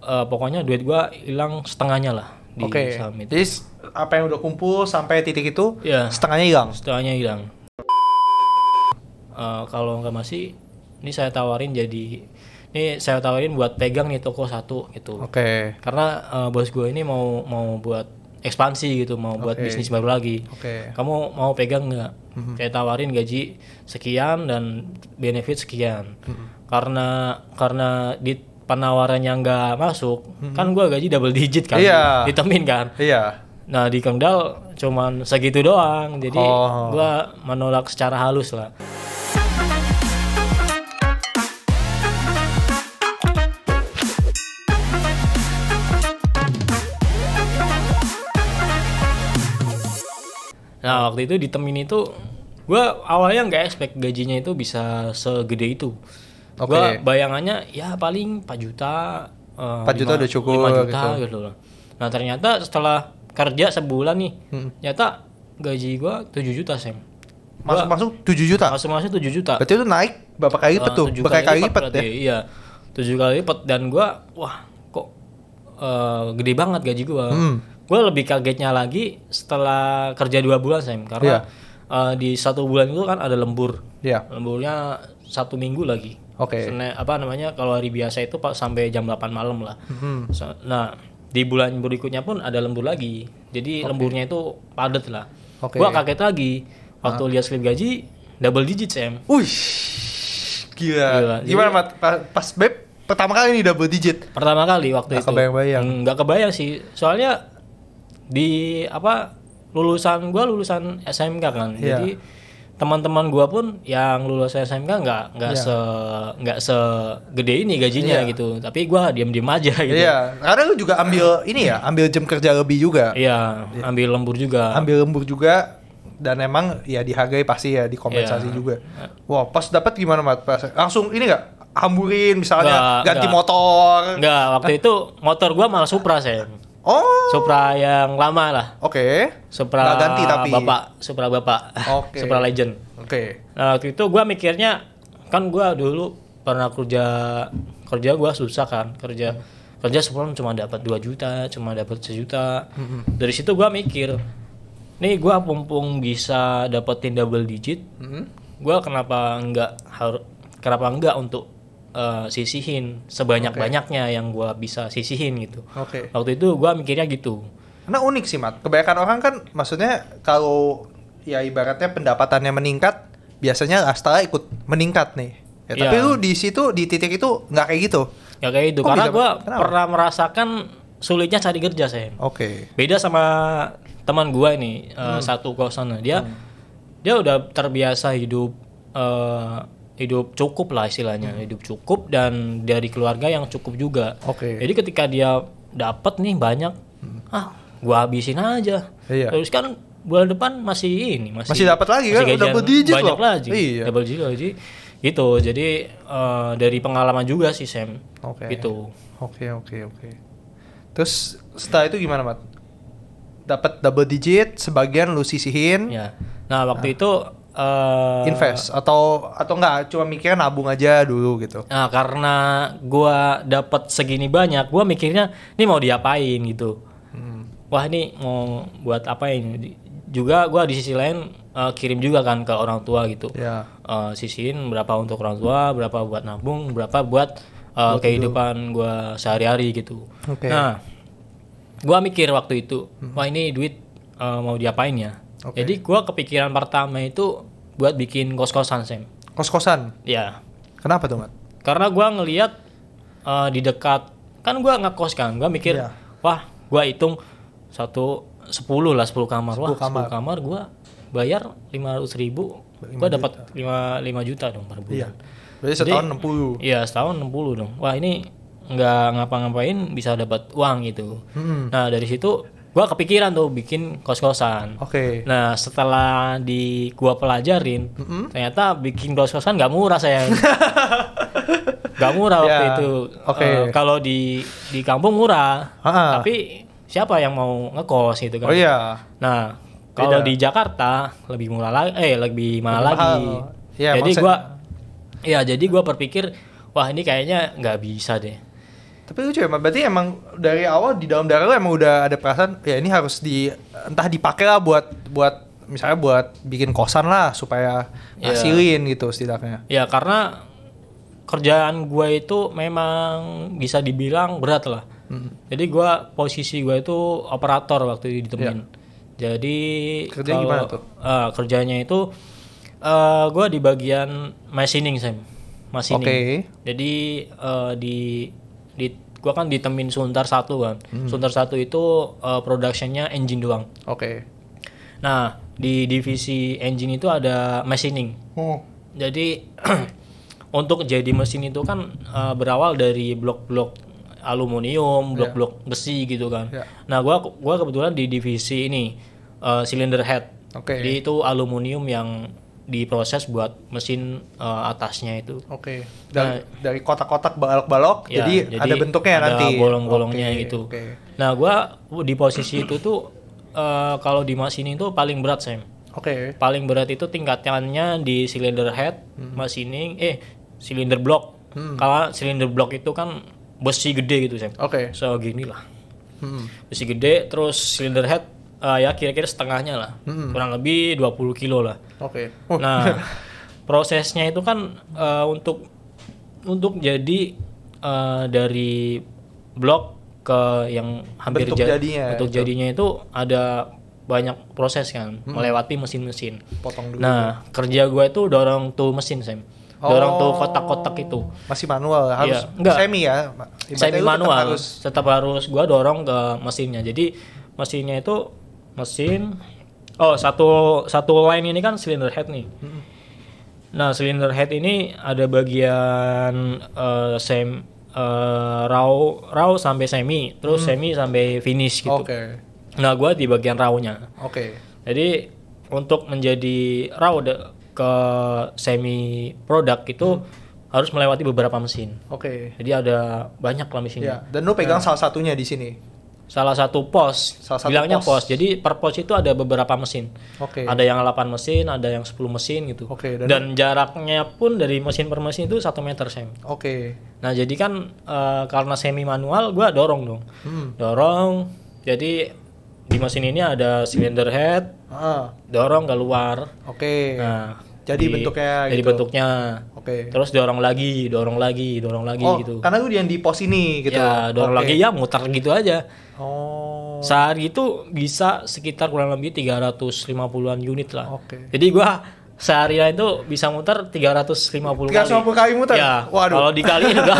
pokoknya duit gue hilang setengahnya lah di saham itu. Jadi apa yang udah kumpul sampai titik itu setengahnya hilang. Kalau nggak masih, ini saya tawarin buat pegang nih toko satu gitu. Karena bos gue ini mau buat ekspansi gitu, mau buat bisnis baru lagi. Kamu mau pegang nggak? Saya tawarin gaji sekian dan benefit sekian. Karena di penawarannya nggak masuk, kan gue gaji double digit kan, ditemin kan. Nah di Kengdal cuman segitu doang, jadi gue menolak secara halus lah. Nah waktu itu di Temin itu gue awalnya nggak expect gajinya itu bisa segede itu. Gue bayangannya ya paling 4 juta, 4 juta udah cukup 5 juta gitu loh. Nah ternyata setelah kerja sebulan nih, ternyata gaji gue 7 juta Sam. Masuk 7 juta? Masuk 7 juta. Berarti itu naik berapa kali lipat tuh? Berkali lipat ya? Iya, 7 kali lipat. Dan gue, wah kok gede banget gaji gue. Gue lebih kagetnya lagi setelah kerja 2 bulan Sam. Karena di 1 bulan itu kan ada lembur. Lemburnya 1 minggu lagi. Kalau hari biasa itu sampai jam 8 malam lah. Nah di bulan berikutnya pun ada lembur lagi. Jadi lemburnya itu padat lah. Gua kaget lagi waktu lihat slip gaji double digit Sam. Gila. Gimana Mat? Pas Beb pertama kali ini double digit? Pertama kali waktu itu. Nggak kebayang sih. Soalnya di lulusan SMK kan. Jadi teman-teman gua pun yang lulus SMK nggak segede ini gajinya gitu, tapi gua diam-diam aja gitu. Karena lu juga ambil ambil jam kerja lebih juga. Ambil lembur juga. Dan emang ya dihargai pasti ya, dikompensasi juga. Wah, pas dapat gimana Mat? Langsung ini nggak hamburin misalnya ganti motor? Nggak, waktu itu motor gua malah Supra Sam. Supra yang lama lah. Supra nggak ganti tapi. Supra Bapak. Supra Legend. Nah waktu itu gue mikirnya, kan gue dulu pernah kerja gue susah kan, kerja sebulan cuma dapat 2 juta, cuma dapat 1 juta. Dari situ gue mikir, nih gue mumpung bisa dapetin double digit, gue kenapa enggak untuk sisihin sebanyak-banyaknya yang gue bisa sisihin gitu. Waktu itu gue mikirnya gitu. Karena unik sih Mat, kebanyakan orang kan maksudnya kalau ya ibaratnya pendapatannya meningkat, biasanya lifestyle ikut meningkat nih. Tapi lu di situ di titik itu nggak kayak gitu. Nggak kayak gitu, karena gue pernah merasakan sulitnya cari kerja Sam. Beda sama teman gue ini satu kosan, dia udah terbiasa hidup cukup lah istilahnya, hidup cukup dan dari keluarga yang cukup juga. Jadi ketika dia dapat nih banyak, gua habisin aja. Terus kan bulan depan masih dapat lagi kan, double digit banyak loh. Lagi. Double digit lagi. Gitu. Jadi dari pengalaman juga sih Sam. Gitu. Oke. Terus setelah itu gimana Mat? Dapat double digit, sebagian lu sisihin. Nah waktu itu invest atau enggak, cuma mikirnya nabung aja dulu gitu. Nah karena gua dapat segini banyak, gua mikirnya ini mau diapain gitu. Wah ini mau buat apa ini? Juga gua di sisi lain kirim juga kan ke orang tua gitu. Sisihin berapa untuk orang tua, berapa buat nabung, berapa buat kehidupan gua sehari-hari gitu. Nah gua mikir waktu itu, wah ini duit mau diapain ya? Jadi gue kepikiran pertama itu buat bikin kos-kosan Sam. Kos-kosan? Ya. Kenapa tuh Mat? Karena gue ngelihat di dekat, kan gue ngekos kan, gue mikir, wah gue hitung 10 kamar, 10 kamar gue bayar 500.000, gue dapat 5 juta dong per bulan. Berarti setahun 60. Iya setahun 60 dong. Wah ini nggak ngapa-ngapain bisa dapat uang gitu. Nah dari situ gua kepikiran tuh bikin kos-kosan. Nah setelah gua pelajarin, ternyata bikin kos-kosan nggak murah sayang. Nggak murah waktu itu. Kalau di kampung murah, tapi siapa yang mau ngekos gitu kan? Nah kalau di Jakarta lebih murah lagi, lebih mahal lagi. Jadi gua berpikir, wah ini kayaknya nggak bisa deh. Tapi lucu ya, berarti emang dari awal di dalam darah lo emang udah ada perasaan ya ini harus entah dipakai lah buat misalnya buat bikin kosan lah supaya ngasilin gitu setidaknya. Ya karena kerjaan gue itu memang bisa dibilang berat lah. Jadi posisi gue itu operator waktu itu ditemuin. Jadi kerja gimana tuh? Kerjanya itu gue di bagian machining Sam. Machining. Jadi gue kan ditemuin Suntar 1 kan. Suntar 1 itu productionnya engine doang. Nah di divisi engine itu ada machining. Jadi untuk jadi mesin itu kan berawal dari blok-blok aluminium, blok-blok besi gitu kan. Nah, gua kebetulan di divisi ini cylinder head. Jadi itu aluminium yang diproses buat mesin atasnya itu. Dari kotak-kotak balok-balok jadi ada bentuknya ada nanti. Ada bolong-bolongnya gitu. Nah, gua di posisi itu tuh kalau di machining itu paling berat, Sam. Paling berat itu tingkatannya di cylinder head, machining, cylinder block. Kalau cylinder block itu kan besi gede gitu, Sam. So gini lah. Besi gede, terus cylinder head ya kira-kira setengahnya lah. Kurang lebih 20 kilo lah. Nah, prosesnya itu kan untuk jadi dari blok ke yang hampir jadinya itu ada banyak proses kan, melewati mesin-mesin. Potong dulu. Nah, kerja gue itu dorong tuh mesin, Sam. Dorong tuh kotak-kotak itu. Masih manual, harus semi ya? Semi manual, tetap harus gue dorong ke mesinnya. Jadi mesinnya itu satu line ini kan cylinder head nih. Nah, cylinder head ini ada bagian raw sampai semi, terus semi sampai finish gitu. Nah, gue di bagian raw-nya. Jadi untuk menjadi raw ke semi produk itu harus melewati beberapa mesin. Jadi ada banyak lah mesinnya. Dan lu pegang salah satunya di sini. Salah satu pos. Bilangnya pos. Jadi per pos itu ada beberapa mesin. Ada yang 8 mesin, ada yang 10 mesin gitu. Dan jaraknya pun dari mesin per mesin itu 1 meter, Sam. Nah, jadi kan karena semi manual gua dorong dong. Dorong. Jadi di mesin ini ada cylinder head. Dorong keluar. Nah, jadi bentuknya Terus dorong lagi gitu. Karena lu yang di pos ini gitu. Ya, dorong lagi ya muter gitu aja. Sehari itu bisa sekitar kurang lebih 350-an unit lah. Jadi gua seharian itu bisa muter 350 kali muter? Ya, waduh. Kalau dikali juga.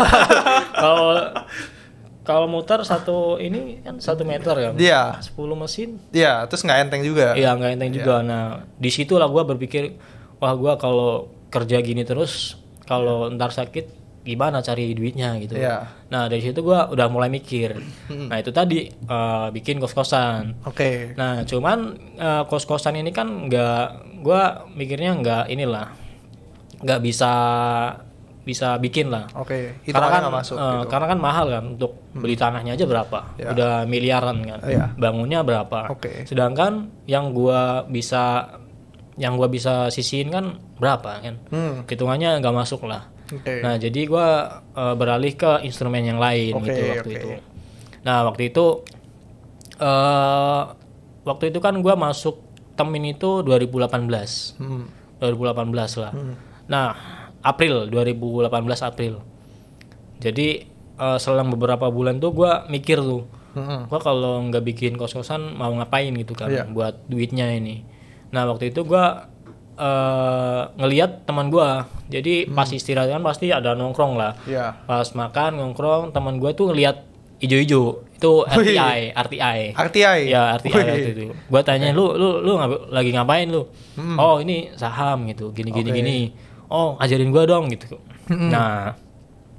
Kalau muter satu ini kan 1 meter kan. 10 mesin. Terus nggak enteng juga. Iya, nggak enteng juga. Nah, di situlah gua berpikir, wah gua kalau kerja gini terus kalau ntar sakit gimana cari duitnya gitu. Nah, dari situ gue udah mulai mikir. Nah, itu tadi bikin kos-kosan. Nah, cuman kos-kosan ini kan gue mikirnya nggak bisa bikin lah. Karena kan nggak masuk. Karena kan mahal kan untuk beli tanahnya aja berapa? Udah miliaran kan. Bangunnya berapa? Sedangkan yang gue bisa sisihin kan berapa kan? Hitungannya nggak masuk lah. Nah, jadi gue beralih ke instrumen yang lain gitu waktu itu. Nah, waktu itu kan gue masuk Temin itu 2018. 2018 lah. Nah, April 2018 April. Jadi selang beberapa bulan tuh gue mikir tuh, gue kalau nggak bikin kos-kosan mau ngapain gitu kan buat duitnya ini. Nah, waktu itu gue ngelihat teman gue, jadi pas istirahat kan pasti ada nongkrong lah. Pas makan nongkrong, teman gue tuh ngelihat ijo-ijo itu RTI. Ya, RTI waktu itu. Gue tanya, lu lagi ngapain lu? Oh, ini saham gitu, gini. Oh, ajarin gue dong gitu. Nah,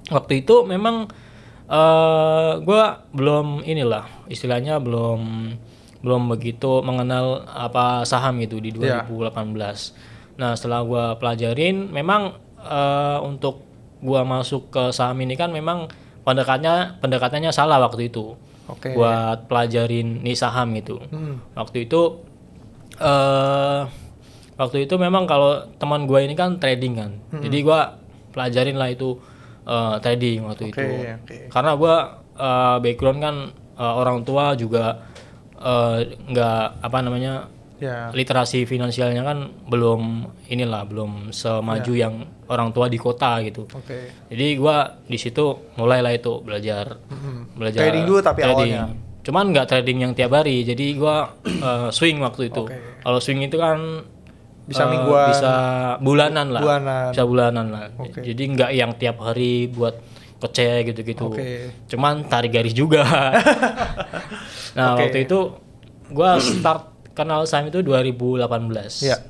waktu itu memang gue belum istilahnya belum begitu mengenal apa saham gitu di 2018. Nah, setelah gue pelajarin, memang untuk gue masuk ke saham ini kan memang pendekatannya salah waktu itu. Buat pelajarin nih saham gitu. Waktu itu memang kalau teman gue ini kan trading kan. Jadi gue pelajarin lah itu trading waktu itu. Karena gue background kan orang tua juga nggak apa namanya literasi finansialnya kan belum semaju yang orang tua di kota gitu. Jadi gua di situ mulailah itu belajar trading dulu tapi awalnya. Cuman nggak trading yang tiap hari. Jadi gua swing waktu itu. Kalau swing itu kan bisa mingguan, bisa bulanan lah. Bisa bulanan lah. Jadi nggak yang tiap hari buat kocek gitu-gitu. Cuman tarik garis juga. Nah, waktu itu gua start kenal saham itu 2018.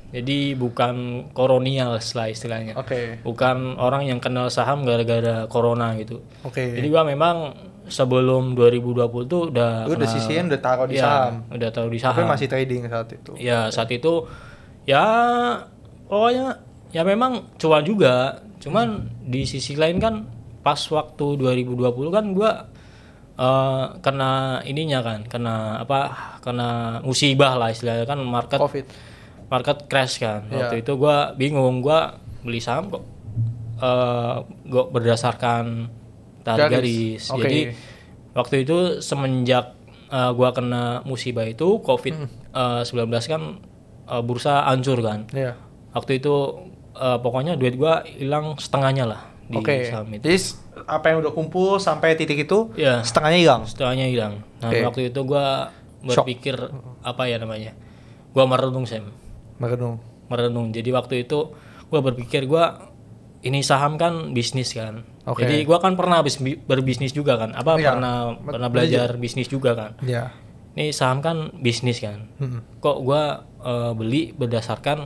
Jadi bukan kolonial lah istilahnya. Bukan orang yang kenal saham gara-gara corona gitu. Jadi gua memang sebelum 2020 tuh udah sisihin, udah taruh di saham. Udah taruh di saham. Tapi masih trading saat itu. Ya, saat itu ya pokoknya ya memang cuan juga. Cuman di sisi lain kan pas waktu 2020 kan gua kena ininya kan, kena musibah lah istilahnya kan, market crash kan. Waktu itu gua bingung, gua beli saham kok gua berdasarkan tarik garis. Jadi waktu itu semenjak gua kena musibah itu COVID-19 kan, bursa hancur kan. Waktu itu pokoknya duit gua hilang setengahnya lah di saham itu. Jadi apa yang udah kumpul sampai titik itu setengahnya hilang. Nah, waktu itu gua berpikir apa ya namanya? Gua merenung, Sam. Merenung. Jadi waktu itu gua berpikir ini saham kan bisnis kan. Jadi gua kan pernah berbisnis juga kan. Pernah belajar bisnis juga kan. Ini saham kan bisnis kan. Kok gua beli berdasarkan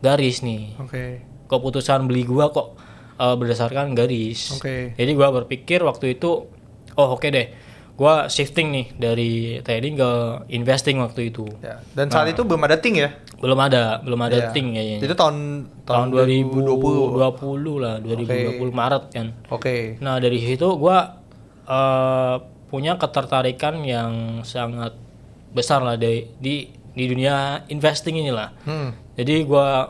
garis nih. Keputusan beli gua kok berdasarkan garis. Jadi gua berpikir waktu itu oke deh, gua shifting nih dari trading ke investing waktu itu. Dan saat itu belum ada Ting ya? Belum ada Ting kayaknya. Itu tahun 2020 lah, 2020 Maret kan. Nah, dari situ gua punya ketertarikan yang sangat besar lah di dunia investing inilah. Jadi gua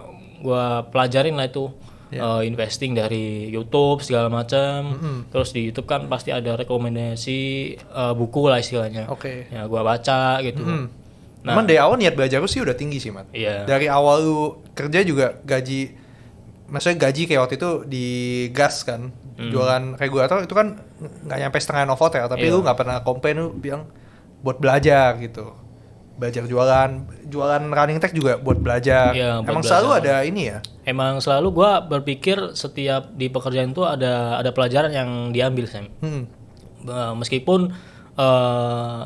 pelajarin lah itu. Investing dari YouTube segala macam. Terus di YouTube kan pasti ada rekomendasi buku lah istilahnya. Ya gua baca gitu. Nah, emang dari awal niat belajar lu sih udah tinggi sih, Mat. Dari awal lu kerja juga maksudnya gaji kayak waktu itu di gas kan. Jualan regulator itu kan nggak nyampe setengah novotel, tapi lu nggak pernah komplain, lu bilang buat belajar gitu. Belajar jualan running tech juga buat belajar. Emang belajar. Selalu ada ini ya? Emang selalu gue berpikir setiap di pekerjaan itu ada pelajaran yang diambil, Sam. Meskipun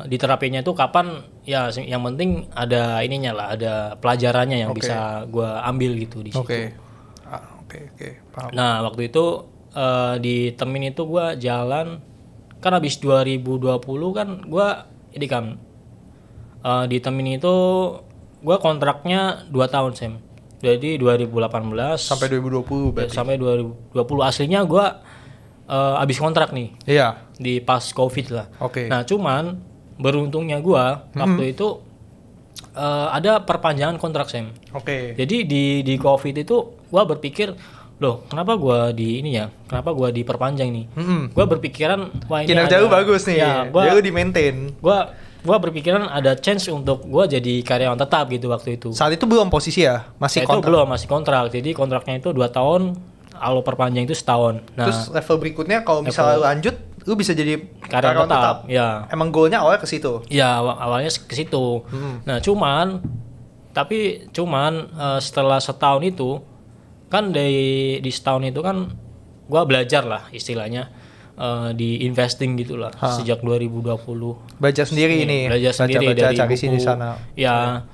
diterapinya itu kapan, ya yang penting ada ininya lah, ada pelajarannya yang bisa gue ambil gitu di situ. Paham. Nah, waktu itu di Temin itu gue jalan, kan habis 2020 kan gue ini kan, di Temin itu gue kontraknya 2 tahun, Sam. Jadi 2018 sampai 2020 berarti. Sampai 2020 aslinya gue habis kontrak nih. Di pas Covid lah. Nah, cuman beruntungnya gue waktu itu ada perpanjangan kontrak, Sam. Jadi di Covid itu gue berpikir, loh, kenapa gue kenapa gue diperpanjang nih? Gue berpikiran, wah ini kinerja lu bagus nih. Dia lu di maintain. Gue berpikiran ada chance untuk gue jadi karyawan tetap gitu waktu itu. Saat itu belum posisi ya? Masih kontrak? Itu belum, masih kontrak. Jadi kontraknya itu 2 tahun, kalau perpanjang itu setahun. Nah, terus level berikutnya kalau misalnya lanjut, lu bisa jadi karyawan tetap? Ya. Emang goalnya awalnya ke situ? Ya, awalnya ke situ. Nah, cuman setelah setahun itu, kan di setahun itu kan gue belajar lah istilahnya. Di investing gitulah sejak 2020. Belajar sendiri belajar sendiri dari cari buku. Sini sana. Ya.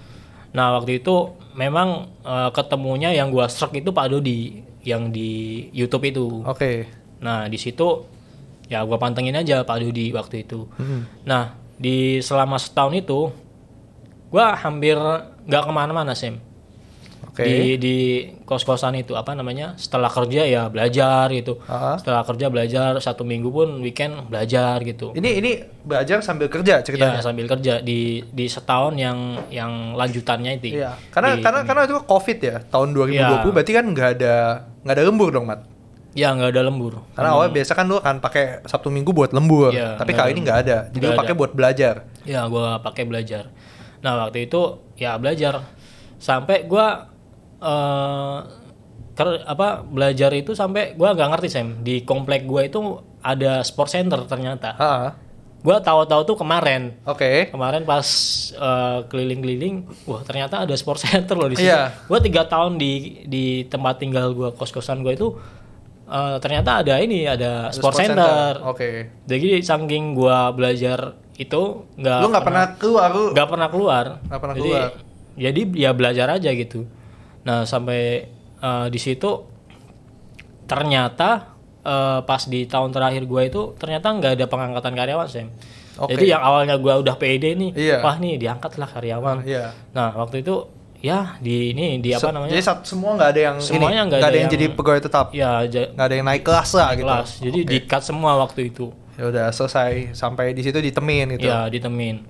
Nah, waktu itu memang ketemunya yang gua struck itu Pak Dodi yang di YouTube itu. Nah, di situ ya gua pantengin aja Pak Dodi waktu itu. Nah, di selama setahun itu gua hampir nggak kemana-mana, Sam. Di kos-kosan itu setelah kerja ya belajar gitu. Setelah kerja belajar, 1 minggu pun weekend belajar gitu. Ini belajar sambil kerja ceritanya? Ya, sambil kerja di setahun yang lanjutannya itu. Karena itu Covid ya, tahun 2020 berarti kan nggak ada lembur dong, Mat. Ya nggak ada lembur. Karena awalnya biasa kan lu kan pakai Sabtu Minggu buat lembur, ya, tapi kali ini nggak ada. Jadi lu pakai buat belajar. Ya, gue pakai belajar. Nah waktu itu ya belajar sampai gue belajar itu sampai gue nggak ngerti Sam, di komplek gue itu ada sport center ternyata. Gue tahu-tahu tuh kemarin. Kemarin pas keliling-keliling, wah ternyata ada sport center loh di sini. Gue 3 tahun di tempat tinggal gue, kos-kosan gue itu ternyata ada sport center. Jadi saking gue belajar itu nggak pernah keluar. Jadi ya belajar aja gitu. Nah sampai di situ ternyata pas di tahun terakhir gue itu ternyata nggak ada pengangkatan karyawan Sam. Jadi yang awalnya gue udah pede nih, wah nih diangkat lah karyawan. Nah waktu itu ya di apa namanya? Jadi semua nggak ada yang semuanya nggak ada yang jadi pegawai tetap. Ya nggak ada yang naik kelas lah gitu. Jadi di-cut semua waktu itu. Ya udah selesai sampai di situ ditemin gitu. Ya ditemin.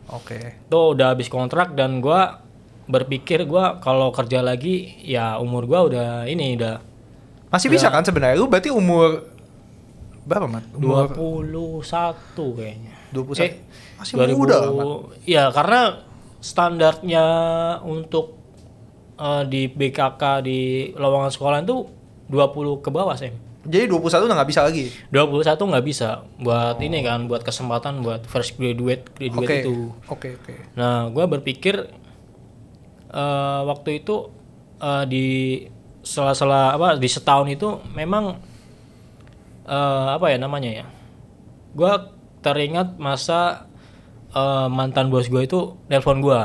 Tuh udah habis kontrak dan gue berpikir gue kalau kerja lagi ya umur gue udah masih bisa kan sebenarnya. Lu berarti umur berapa Mat? 21 kayaknya. 21. Masih muda Mat. Ya karena standarnya untuk di BKK di lowongan sekolah itu 20 ke bawah Sam. Jadi 21 udah nggak bisa lagi? 21 nggak bisa buat ini kan, buat kesempatan buat fresh graduate itu. Nah gue berpikir waktu itu di sela-sela di setahun itu memang gue teringat masa mantan bos gue itu nelpon gue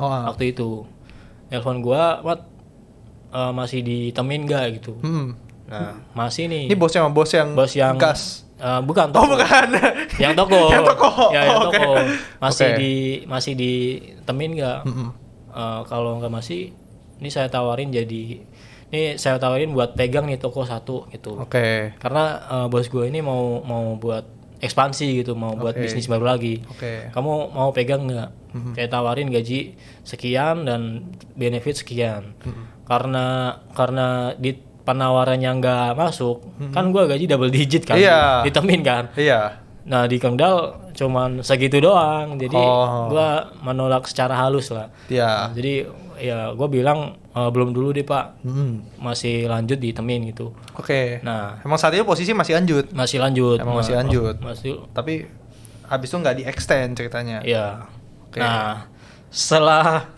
waktu itu. Nelpon gue, masih ditemin gak gitu. Nah masih nih. Ini bos yang gas? Bukan toko. Bukan. Yang toko. Yang toko. Ya yang toko. Masih ditemin gak? Kalau nggak masih, ini saya tawarin buat pegang nih toko 1 gitu. Karena bos gue ini mau buat ekspansi gitu, mau buat bisnis baru lagi. Kamu mau pegang nggak? Saya tawarin gaji sekian dan benefit sekian. Karena di penawarannya nggak masuk, kan gue gaji double digit kan, ditemin kan. Nah di Kendal cuman segitu doang, jadi gue menolak secara halus lah. Nah, jadi ya gue bilang belum dulu deh Pak, masih lanjut ditemin gitu. Nah emang saat itu posisi masih lanjut? Masih lanjut. Masih lanjut. Tapi habis itu nggak di extend ceritanya? Iya. Nah setelah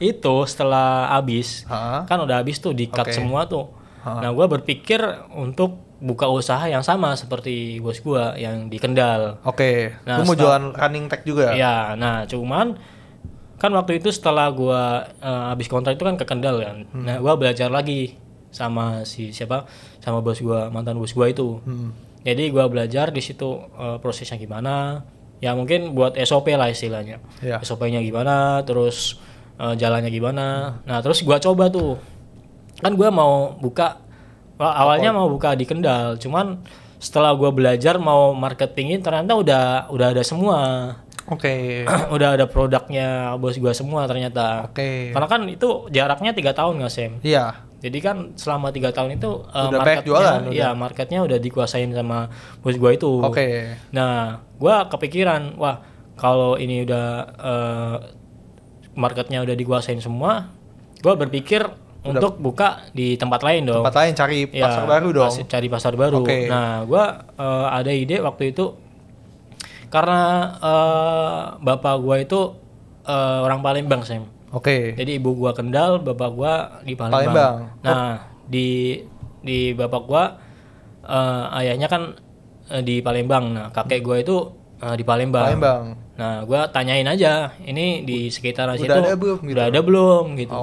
habis, kan udah habis tuh di cut semua tuh. Nah gue berpikir untuk buka usaha yang sama seperti bos gue yang di Kendal. Nah, lu mau jualan running tag juga? Ya, nah cuman kan waktu itu setelah gue habis kontrak itu kan ke Kendal kan. Nah gue belajar lagi sama sama bos gue, mantan bos gue itu. Jadi gue belajar di situ prosesnya gimana. Ya mungkin buat SOP lah istilahnya. SOP-nya gimana, terus jalannya gimana. Nah terus gue coba tuh. Kan gue mau buka, awalnya mau buka di Kendal, cuman setelah gue belajar mau marketingin ternyata udah ada semua. Udah ada produknya bos gue semua ternyata. Karena kan itu jaraknya 3 tahun nggak Sam? Jadi kan selama 3 tahun itu marketnya udah dikuasain sama bos gue itu. Nah gue kepikiran, wah kalau ini udah marketnya udah dikuasain semua, gue berpikir untuk buka di tempat lain dong. Tempat lain, cari pasar baru dong. Cari pasar baru. Nah, gue ada ide waktu itu karena bapak gue itu orang Palembang, Sam. Jadi ibu gue Kendal, bapak gue di Palembang. Nah, di bapak gue ayahnya kan di Palembang. Nah, kakek gue itu di Palembang. Nah, gue tanyain aja, ini di sekitaran situ udah ada belum gitu.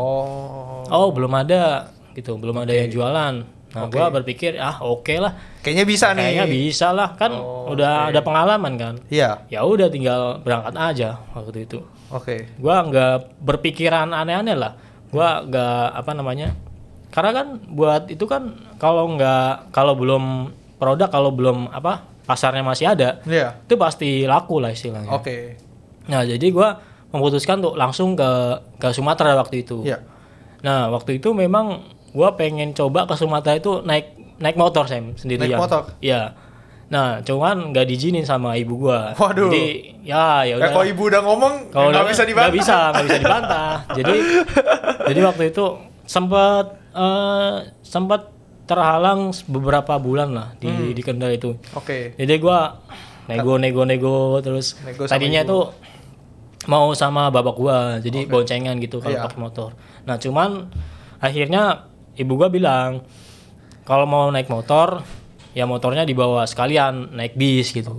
Oh belum ada gitu, belum ada yang jualan. Nah gue berpikir oke lah. Kayaknya bisa nih. Kayaknya bisa lah kan, udah ada pengalaman kan. Ya udah tinggal berangkat aja waktu itu. Gue nggak berpikiran aneh-aneh lah. Gue nggak karena kan buat itu kan kalau belum produk, kalau belum pasarnya masih ada, itu pasti laku lah istilahnya. Nah jadi gue memutuskan tuh langsung ke Sumatera waktu itu. Nah waktu itu memang gue pengen coba ke Sumatera itu naik naik motor Sam sendirian. Naik motor? Iya. Nah, cuman nggak diizinin sama ibu gua. Waduh. Jadi ya udah. Kalau ibu udah ngomong nggak bisa dibantah. Nggak bisa dibantah. jadi waktu itu sempat terhalang beberapa bulan lah di Kendal itu. Oke. Jadi gua nego terus tadinya itu mau sama bapak gua, jadi boncengan gitu kalau pakai motor. Nah, cuman akhirnya ibu gua bilang kalau mau naik motor ya motornya dibawa sekalian naik bis gitu.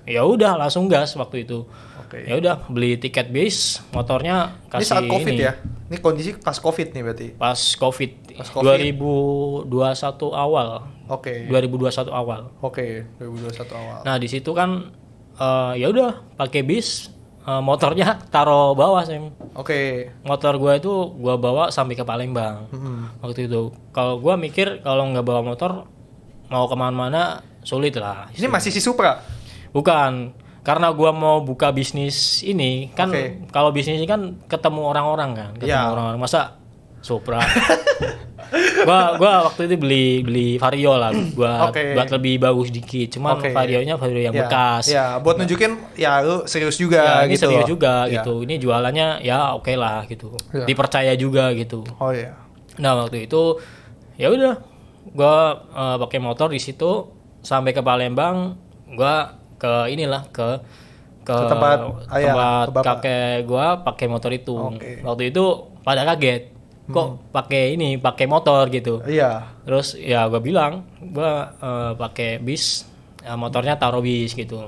Ya udah langsung gas waktu itu. Ya udah beli tiket bis, motornya kasih. Ini saat Covid ya? Ini kondisi pas Covid nih berarti. Pas Covid. 2021 awal. 2021 awal. 2021 awal. Nah, di situ kan ya udah pakai bis, motornya taruh bawah sih. Motor gua itu gua bawa sampai ke Palembang. Waktu itu. Kalau gua mikir kalau nggak bawa motor mau kemana-mana sulit lah. Ini masih si Supra? Bukan, karena gua mau buka bisnis ini kan. Kalau bisnis ini kan ketemu orang-orang kan, orang-orang. Masa Supra? gua waktu itu beli Vario lah, buat lebih bagus dikit. Cuman Vario-nya Vario yang bekas. Ya, buat nunjukin ya lu serius juga ya, gitu. Serius juga gitu. Ini jualannya ya oke lah gitu. Dipercaya juga gitu. Nah, waktu itu ya udah gua pakai motor di situ sampai ke Palembang. Gua ke tempat kakek gua pakai motor itu. Waktu itu pada kaget kok pakai motor gitu. Terus ya gua bilang gua pakai bis, motornya taruh bis gitu.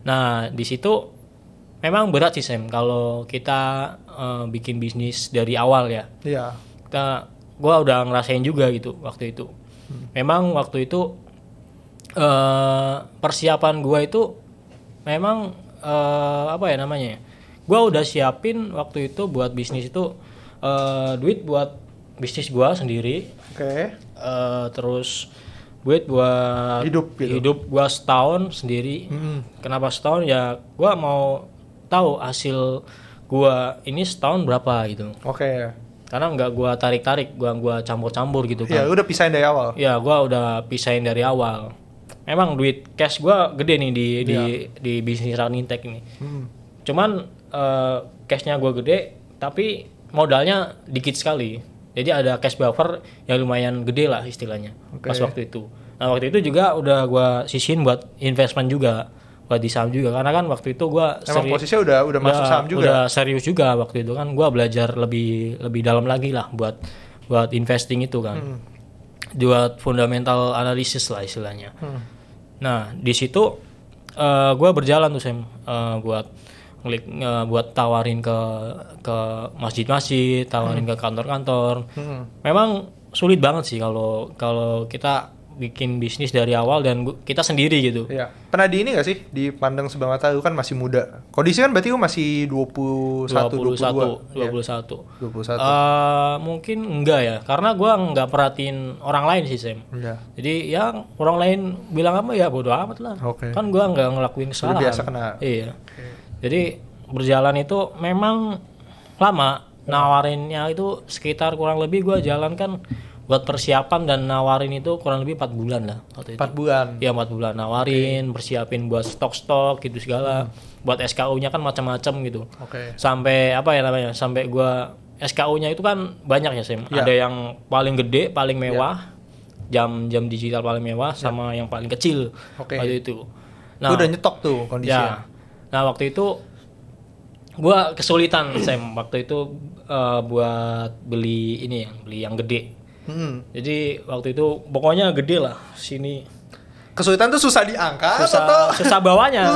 Nah, di situ memang berat sih Sam kalau kita bikin bisnis dari awal ya. Gua udah ngerasain juga gitu waktu itu. Memang waktu itu persiapan gua itu memang gua udah siapin waktu itu buat bisnis itu duit buat bisnis gua sendiri. Terus duit buat hidup gua setahun sendiri. Kenapa setahun? Ya gua mau tahu hasil gua ini setahun berapa gitu. Karena nggak gua tarik-tarik, gua campur-campur gitu kan. Iya, udah pisahin dari awal. Ya, gua udah pisahin dari awal. Memang duit cash gua gede nih di bisnis running tech ini. Cuman cashnya gua gede, tapi modalnya dikit sekali. Jadi ada cash buffer yang lumayan gede lah istilahnya pas waktu itu. Nah, waktu itu juga udah gua sisihin buat investment juga. Buat di saham juga, karena kan waktu itu gue posisinya udah masuk saham juga. Udah serius juga waktu itu kan, gue belajar lebih dalam lagi lah buat investing itu kan, buat fundamental analysis lah istilahnya. Nah, di situ gue berjalan tuh Sam, buat tawarin ke masjid-masjid, tawarin ke kantor-kantor. Memang sulit banget sih kalau kita bikin bisnis dari awal dan kita sendiri gitu. Iya. Pernah di ini gak sih? Dipandang sebelah mata lu kan masih muda. Kondisi kan berarti lu masih 21. Mungkin enggak ya. Karena gua enggak perhatiin orang lain sih, Sam. Jadi yang orang lain bilang apa ya bodo amat lah. Kan gua enggak ngelakuin kesalahan. Biasa kena. Iya. Jadi berjalan itu memang lama. Nawarinnya itu sekitar kurang lebih gua jalan kan buat persiapan dan nawarin itu kurang lebih 4 bulan lah waktu itu. 4 bulan? Iya 4 bulan nawarin, persiapin buat stok-stok gitu segala. Buat SKU-nya kan macam-macam gitu. Sampai sampai gua SKU-nya itu kan banyak ya Sam. Ada yang paling gede, paling mewah, jam digital paling mewah, sama yang paling kecil waktu itu. Nah, udah nyetok tuh kondisinya. Nah, waktu itu gua kesulitan Sam waktu itu buat beli yang gede. Jadi waktu itu pokoknya gede lah sini. Kesulitan tuh susah diangkat susah bawanya.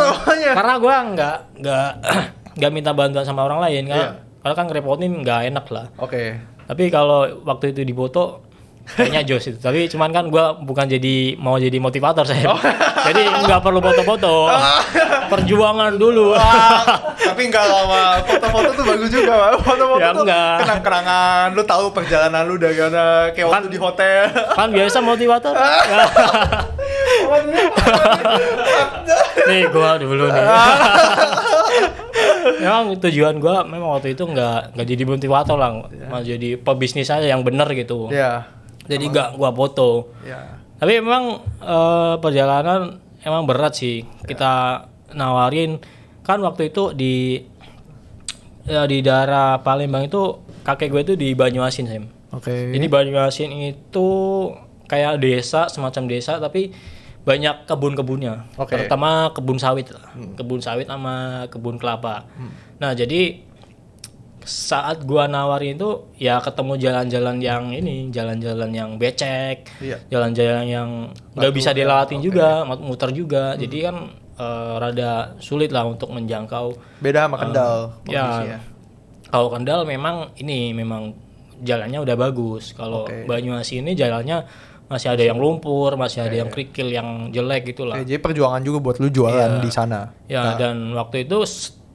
Karena gue nggak minta bantuan sama orang lain kan. Karena kan ngerepotin nggak enak lah. Tapi kalau waktu itu dipoto kayaknya jos itu. Tapi cuman kan gue bukan mau jadi motivator saya. Jadi nggak perlu foto-foto. Perjuangan dulu. Tapi nggak lama. Foto-foto tuh bagus juga. Foto-foto tuh kenang-kenangan. Lu tahu perjalanan lu dari mana, kayak waktu di hotel. Kan biasa motivator. Nih gue dulu nih. Memang tujuan gue memang waktu itu nggak jadi motivator lah, mau jadi pebisnis aja yang benar gitu. Jadi nggak gue foto. Tapi memang perjalanan emang berat sih. Kita nawarin kan waktu itu di daerah Palembang itu kakek gue itu di Banyuasin sih. Jadi Banyuasin itu kayak desa, semacam desa tapi banyak kebun-kebunnya. Terutama kebun sawit lah. Kebun sawit sama kebun kelapa. Nah, jadi saat gua nawarin itu ya ketemu jalan-jalan yang becek, jalan-jalan yang nggak bisa dilewatin juga, muter juga. Jadi kan rada sulit lah untuk menjangkau. Beda sama Kendal. Kalau Kendal memang jalannya udah bagus. Kalau Banyuasin ini jalannya masih ada yang lumpur, masih ada yang kerikil, yang jelek gitulah. Jadi perjuangan juga buat lu jualan di sana. Ya, dan waktu itu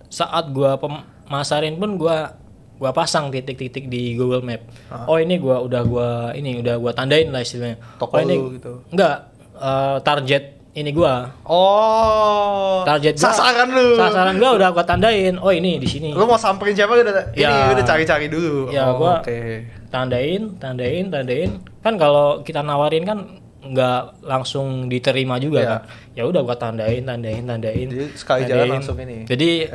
saat gua pemasarin pun gua pasang titik-titik di Google Map. Ini udah gua tandain lah istilahnya. Toko ini gitu. Enggak, target ini gua. Target gua. Sasaran gua udah gua tandain. Ini di sini. Lu mau samperin siapa udah cari-cari dulu. Ya, gua tandain. Kan kalau kita nawarin kan nggak langsung diterima juga kan. Ya udah gua tandain. Jadi sekali jalan langsung ini. Jadi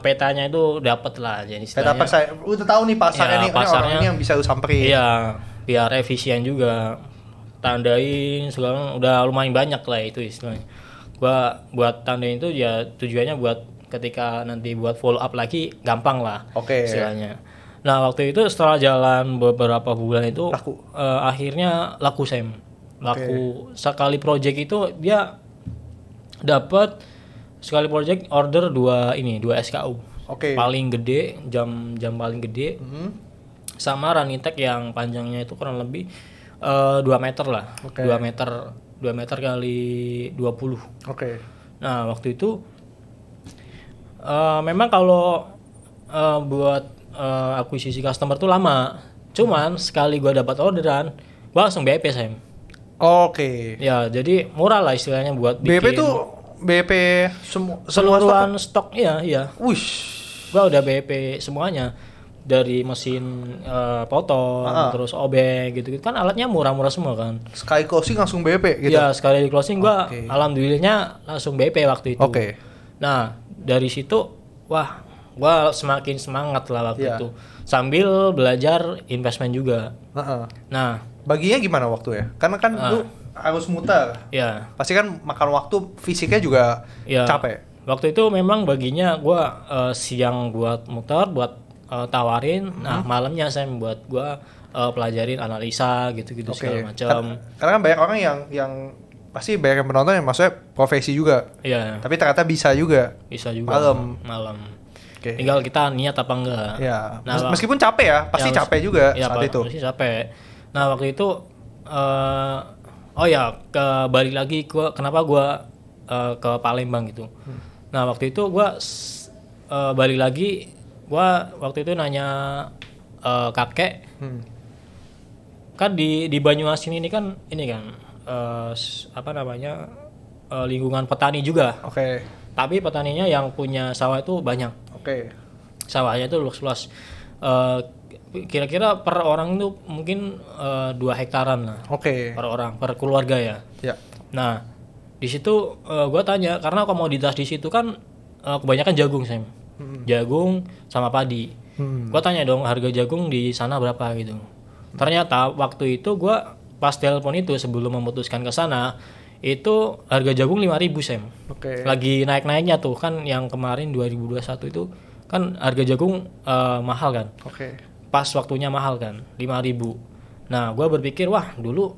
petanya itu dapat lah. Jadi peta saya udah tahu nih pasarnya orang ini yang bisa lu samperin. Iya, biar efisien juga. Tandain segala udah lumayan banyak lah itu istilahnya. Gua buat tandain itu ya tujuannya buat ketika nanti buat follow up lagi gampang lah istilahnya. Nah, waktu itu setelah jalan beberapa bulan itu akhirnya laku Sam. Sekali project itu dia dapat sekali project order 2 SKU. Paling gede, jam paling gede. Sama running tag yang panjangnya itu kurang lebih 2 meter lah. 2 meter kali 20. Nah, waktu itu memang kalau buat akuisisi customer tuh lama. Cuman sekali gua dapat orderan, gua langsung BP Sam. Ya, jadi murah lah istilahnya buat bikin. BP tuh BP seluruhan stok. Iya. Wush. Gua udah BP semuanya. Dari mesin potong, terus obeng gitu-gitu kan alatnya murah-murah semua kan. Sekali closing langsung BP gitu. Ya, sekali di closing gua alhamdulillahnya langsung BP waktu itu. Nah, dari situ gua semakin semangat lah waktu itu. Sambil belajar investment juga. Nah, baginya gimana waktu ya? Karena kan lu harus muter. Pasti kan makan waktu, fisiknya juga capek. Waktu itu memang baginya gua siang buat muter, buat tawarin, nah malamnya saya buat gua pelajarin analisa gitu-gitu segala macam. Karena kan banyak orang yang pasti banyak yang penonton yang maksudnya profesi juga. Tapi ternyata bisa juga. Malam. Tinggal kita niat apa enggak. Nah, meskipun capek ya, pasti capek juga saat itu. Pasti capek. Nah, waktu itu balik lagi kenapa gua ke Palembang gitu. Nah, waktu itu gua balik lagi. Gua waktu itu nanya kakek, kan di Banyuasin ini kan lingkungan petani juga. Tapi petaninya yang punya sawah itu banyak. Sawahnya itu luas-luas. Kira-kira per orang itu mungkin 2 hektaran lah. Per orang, per keluarga ya. Nah, di situ gua tanya karena komoditas di situ kan kebanyakan jagung Sam. Jagung sama padi. Gua tanya dong harga jagung di sana berapa gitu. Ternyata waktu itu gua pas telepon itu sebelum memutuskan ke sana itu harga jagung 5.000 Sam. Lagi naik-naiknya tuh kan yang kemarin 2021 itu kan harga jagung mahal kan. Pas waktunya mahal kan 5.000. Nah, gua berpikir dulu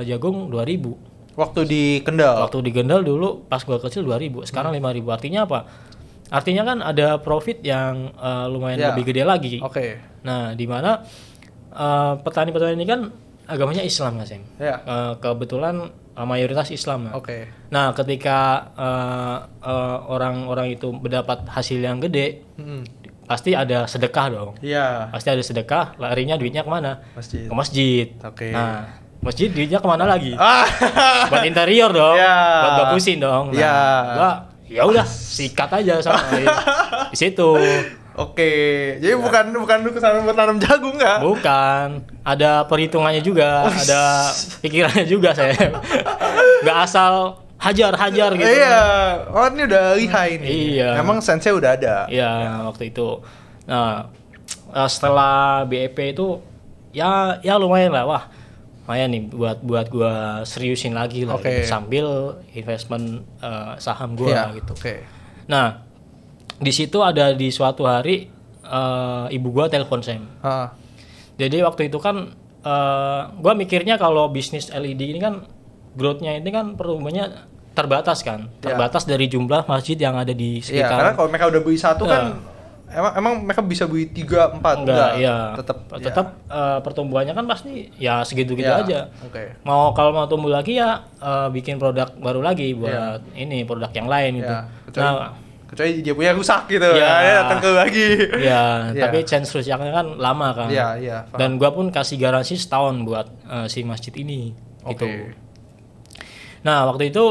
jagung 2.000. Waktu di Kendal. Waktu di Kendal dulu pas gua kecil 2.000, sekarang 5.000. Artinya apa? Artinya kan ada profit yang lumayan lebih gede lagi. Nah, di mana petani-petani ini kan agamanya Islam nggak sih? Kebetulan mayoritas Islam. Nah, ketika orang-orang itu mendapat hasil yang gede, pasti ada sedekah dong. Pasti ada sedekah. Larinya duitnya kemana? Ke masjid. Nah, masjid duitnya kemana lagi? Buat interior dong. Buat bagusin dong. Nah, ya udah sikat aja sama di situ. Jadi bukan lu kesana buat tanam jagung nggak? Bukan, ada perhitungannya juga, ada pikirannya juga saya. Nggak asal hajar gitu. Iya, ini udah lihai nih. Iya. Emang sense-nya udah ada. Iya, waktu itu. Nah, setelah BEP itu ya lumayan lah, wah. Lumayan nih buat gua seriusin lagi lah gitu, sambil investment saham gua gitu. Nah, di situ ada di suatu hari ibu gua telepon Sam. Jadi waktu itu kan gua mikirnya kalau bisnis LED ini kan growth-nya ini kan pertumbuhannya terbatas kan, dari jumlah masjid yang ada di sekitar. Karena kalau mereka udah beli satu kan emang mereka bisa beli 3, 4 enggak. Tetap pertumbuhannya kan pasti ya segitu-gitu aja. Mau tumbuh lagi ya bikin produk baru lagi buat ini produk yang lain gitu. Kecuali dia punya rusak gitu, dia datang ke lagi. Tapi chance rusaknya kan lama kan. Dan gua pun kasih garansi setahun buat si masjid ini gitu. Nah, waktu itu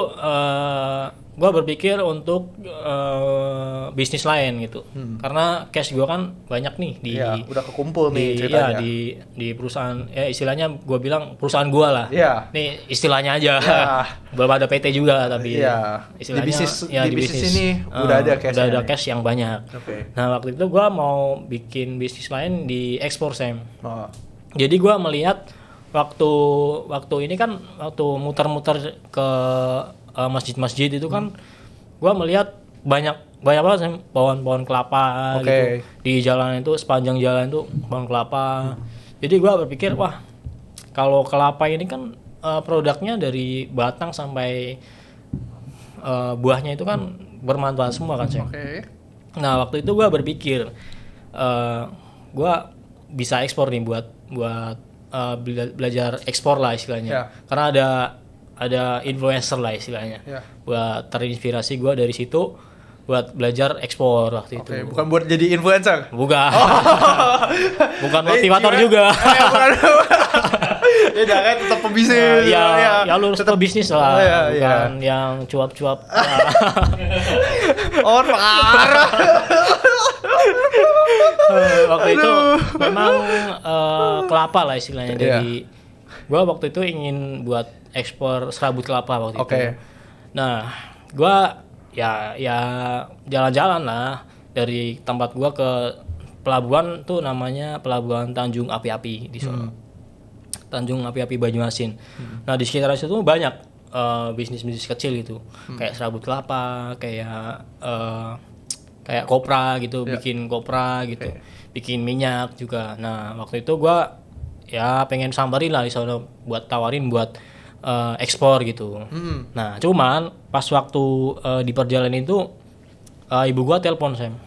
gue berpikir untuk bisnis lain gitu, karena cash gue kan banyak nih udah kekumpul nih ceritanya. Di perusahaan, ya istilahnya gue bilang perusahaan gue lah. Nih istilahnya aja, belum ada PT juga tapi istilahnya di bisnis ini udah ada cash yang banyak. Nah, waktu itu gue mau bikin bisnis lain di ekspor Sam. Jadi gue melihat waktu ini kan waktu muter-muter ke masjid-masjid itu kan gua melihat banyak banget pohon-pohon kelapa gitu. Di jalan itu, sepanjang jalan itu pohon kelapa. Jadi gua berpikir, wah, kalau kelapa ini kan produknya dari batang sampai buahnya itu kan bermanfaat semua kan, Sam. Nah, waktu itu gua berpikir gua bisa ekspor nih buat belajar ekspor lah istilahnya, karena ada influencer lah istilahnya, buat terinspirasi gue dari situ buat belajar ekspor waktu itu. Bukan buat jadi influencer? Bukan. Bukan motivator juga. Ya kan tetap pebisnis. Ya lurus pebisnis lah, bukan yang cuap-cuap. Parah. Waktu itu memang kelapa lah istilahnya. Dari gua waktu itu ingin buat ekspor serabut kelapa waktu itu. Nah, gua ya jalan-jalan lah dari tempat gua ke pelabuhan tuh, namanya Pelabuhan Tanjung Api-Api di sana. Tanjung Api-Api Banyuasin. Nah, di sekitar situ banyak bisnis-bisnis kecil gitu. Kayak serabut kelapa, kayak kopra gitu, bikin kopra gitu, bikin minyak juga. Nah, waktu itu gua ya pengen samperin lah di sana buat tawarin buat ekspor gitu. Nah, cuman pas waktu di perjalanan itu ibu gua telepon Sam.